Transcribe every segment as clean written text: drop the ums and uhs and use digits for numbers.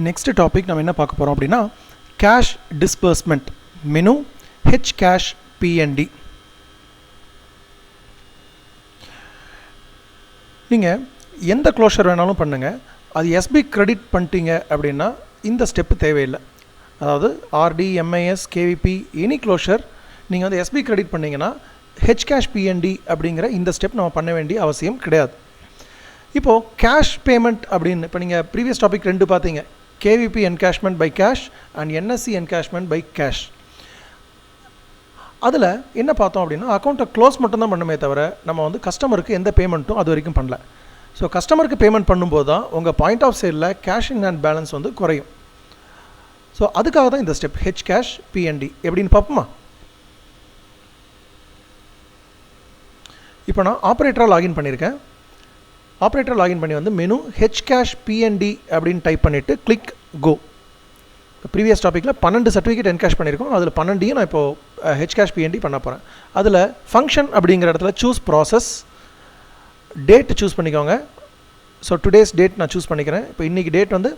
Next topic நம்ம என்ன பார்க்க போகிறோம் அப்படின்னா cash disbursement menu H cash BNT. நீங்கள் எந்த க்ளோஷர் வேணாலும் பண்ணுங்கள், அது எஸ்பி கிரெடிட் பண்ணிட்டீங்க அப்படின்னா இந்த ஸ்டெப்பு தேவையில்லை. அதாவது RD, MIS, KVP any closure நீங்கள் வந்து எஸ்பி கிரெடிட் பண்ணிங்கன்னா ஹெச் கேஷ் பிஎன்டி அப்படிங்கிற இந்த ஸ்டெப் நம்ம பண்ண வேண்டிய அவசியம் கிடையாது. இப்போது கேஷ் பேமெண்ட் அப்படின்னு இப்போ நீங்கள் ப்ரீவியஸ் டாபிக் 2 பார்த்தீங்க, KVP encashment by cash and NSC encashment by cash. அதில் என்ன பார்த்தோம் அப்படின்னா அக்கௌண்ட்டை க்ளோஸ் மட்டும்தான் பண்ணுமே தவிர நம்ம வந்து கஸ்டமருக்கு எந்த பேமெண்ட்டும் அது வரைக்கும் பண்ணல. ஸோ கஸ்டமருக்கு பேமெண்ட் பண்ணும்போது தான் உங்கள் பாயிண்ட் ஆஃப் சேலில் கேஷ் இன் ஹேண்ட் பேலன்ஸ் வந்து குறையும். ஸோ அதுக்காக தான் இந்த ஸ்டெப் ஹெச் கேஷ் பிஎன்டி. எப்படின்னு பார்ப்போமா? இப்போ நான் ஆப்ரேட்டராக லாகின் பண்ணியிருக்கேன். ஆப்ரேட்டர் லாகின் பண்ணி வந்து மெனு ஹெச் கேஷ் பிஎன்டி அப்படின்னு டைப் பண்ணிவிட்டு கிளிக் கோ. ப்ரீவியஸ் டாப்பிக்கில் 12 சர்டிஃபிகேட் என்கேஷ் பண்ணியிருக்கோம். அதில் 12 நான் இப்போது ஹெச் கேஷ் பிஎன்டி பண்ண போகிறேன். அதில் ஃபங்க்ஷன் அப்படிங்கிற இடத்துல சூஸ் ப்ராசஸ், டேட் சூஸ் பண்ணிக்கோங்க. ஸோ டுடேஸ் டேட் நான் சூஸ் பண்ணிக்கிறேன். இப்போ இன்றைக்கி டேட் வந்து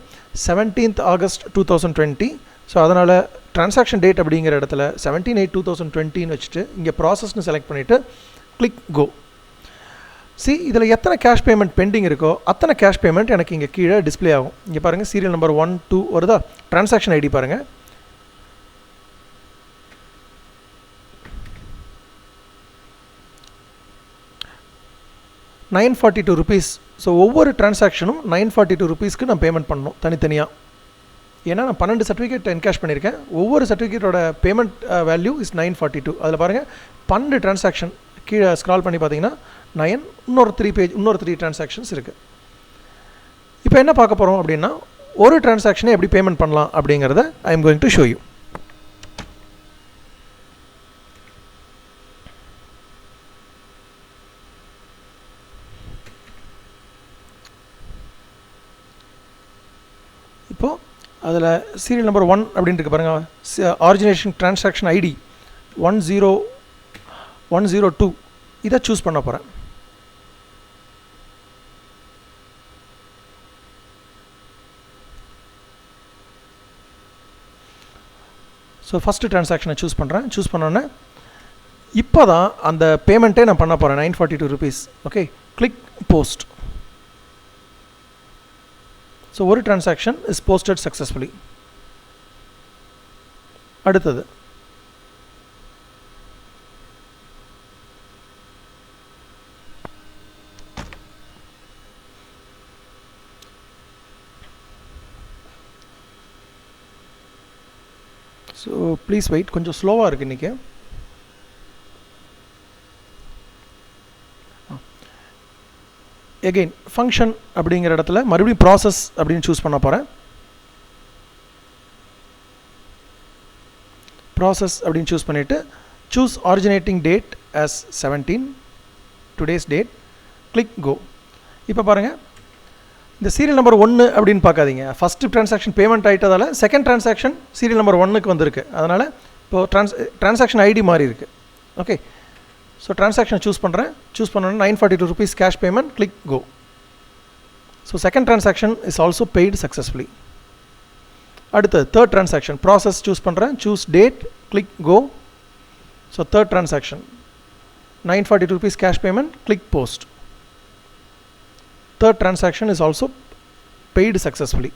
17th August 2020. ஸோ அதனால் ட்ரான்சாக்ஷன் டேட் அப்படிங்கிற இடத்துல 17/8/2020 வச்சுட்டு இங்கே ப்ராசஸ்னு செலக்ட் பண்ணிவிட்டு கிளிக் கோ. இதில் எத்தனை கேஷ் பேமெண்ட் பெண்டிங் இருக்கோ அத்தனை கேஷ் பேமெண்ட் எனக்கு இங்கே கீழே டிஸ்பிளே ஆகும். இங்கே பாருங்கள், சீரியல் நம்பர் 1, 2 வருதா? ட்ரான்சாக்ஷன் ஐடி பாருங்கள், ₹942. ஸோ ஒவ்வொரு ட்ரான்சாக்ஷனும் ₹942 நான் பேமெண்ட் பண்ணணும் தனித்தனியாக. ஏன்னா நான் 12 சர்டிஃபிகேட் என்கேஷ் பண்ணியிருக்கேன். ஒவ்வொரு சர்டிஃபிகேட்டோட பேமெண்ட் வேல்யூ இஸ் 942. அதில் பாருங்கள் 12 ட்ரான்சாக்ஷன் கீழே ஸ்க்ரால் பண்ணி பார்த்தீங்கன்னா 9, இன்னொரு 3 ட்ரான்சாக்ஷன்ஸ் இருக்குது. இப்போ என்ன பார்க்க போகிறோம் அப்படின்னா ஒரு ட்ரான்சாக்ஷனை எப்படி பேமெண்ட் பண்ணலாம் அப்படிங்கிறத I am going to show you. இப்போது அதில் சீரியல் நம்பர் 1 அப்படின்னு இருக்கு பாருங்கள், ஆரிஜினேஷன் ட்ரான்சாக்ஷன் ஐடி 10102 இதை சூஸ் பண்ண போகிறேன். ஸோ ஃபஸ்ட்டு ட்ரான்சாக்ஷனை சூஸ் பண்ணுறேன். சூஸ் பண்ணோன்னே இப்போ தான் அந்த பேமெண்ட்டே நான் பண்ண போகிறேன், ₹942. Okay, click post. ஸோ ஒரு ட்ரான்சாக்ஷன் இஸ் போஸ்டட் சக்ஸஸ்ஃபுல்லி. அடுத்தது ஸோ ப்ளீஸ் வெயிட், கொஞ்சம் ஸ்லோவாக இருக்குது இன்றைக்கி. எகெயின் ஃபங்க்ஷன் அப்படிங்கிற இடத்துல மறுபடியும் ப்ராசஸ் அப்படின்னு சூஸ் பண்ண போகிறேன். ப்ராசஸ் அப்படின்னு சூஸ் பண்ணிவிட்டு choose originating date as 17, today's date, click go. இப்போ பாருங்கள், இந்த சீரியல் நம்பர் 1 அப்படின்னு பார்க்காதீங்க. ஃபஸ்ட்டு ட்ரான்சாக்ஷன் பேமெண்ட் ஆகிட்டதால் செகண்ட் ட்ரான்சாக்ஷன் சீரியல் நம்பர் 1க்கு வந்திருக்கு. அதனால் இப்போது ட்ரான்சாக்ஷன் ஐடி மாறி இருக்குது. ஓகே, ஸோ ட்ரான்சாக்ஷன் சூஸ் பண்ணுறேன். சூஸ் பண்ணோன்னா ₹942 cash payment, click go. So second transaction is also paid successfully. அடுத்தது தேர்ட் ட்ரான்சாக்ஷன் ப்ராசஸ் சூஸ் பண்ணுறேன். Choose date, click go. So third transaction ₹942 cash payment, click post. Third transaction is also paid successfully.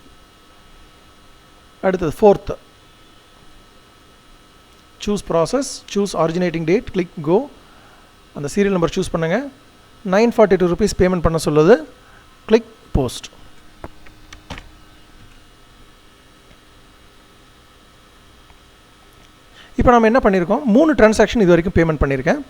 அடுத்தது fourth, choose process, choose originating date, click go. அந்த serial number choose பண்ணுங்க. ₹942 payment பண்ண சொல்லுது, click post. இப்போ நம்ம என்ன பண்ணியிருக்கோம், 3 transaction இது வரைக்கும் பேமெண்ட் பண்ணியிருக்கேன்.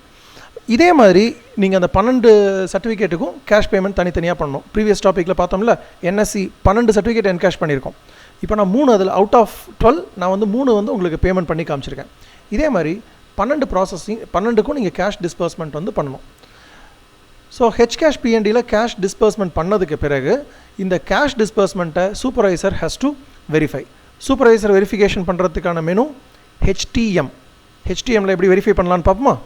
இதே மாதிரி நீங்கள் அந்த 12 சர்டிஃபிகேட்டுக்கும் கேஷ் பேமெண்ட் தனித்தனியாக பண்ணணும். ப்ரீவியஸ் டாப்பிக்கில் பார்த்தோம்ல, என்எஸ்சி 12 சர்டிஃபிகேட் என்கேஷ் பண்ணியிருக்கோம். இப்போ நான் 3 அதில் அவுட் ஆஃப் 12 நான் வந்து 3 வந்து உங்களுக்கு பேமெண்ட் பண்ணி காமிச்சிருக்கேன். இதே மாதிரி 12 ப்ராசஸிங் 12க்கும் நீங்கள் கேஷ் டிஸ்பர்ஸ்மெண்ட் வந்து பண்ணணும். ஸோ ஹெச் கேஷ் பிஎன்டியில் கேஷ் டிஸ்பர்ஸ்மெண்ட் பண்ணதுக்கு பிறகு இந்த கேஷ் டிஸ்பர்ஸ்மெண்ட்டை supervisor has to verify. Supervisor verification பண்ணுறதுக்கான மெனு HTM. HTMல எப்படி வெரிஃபை பண்ணலான்னு பார்ப்போமா?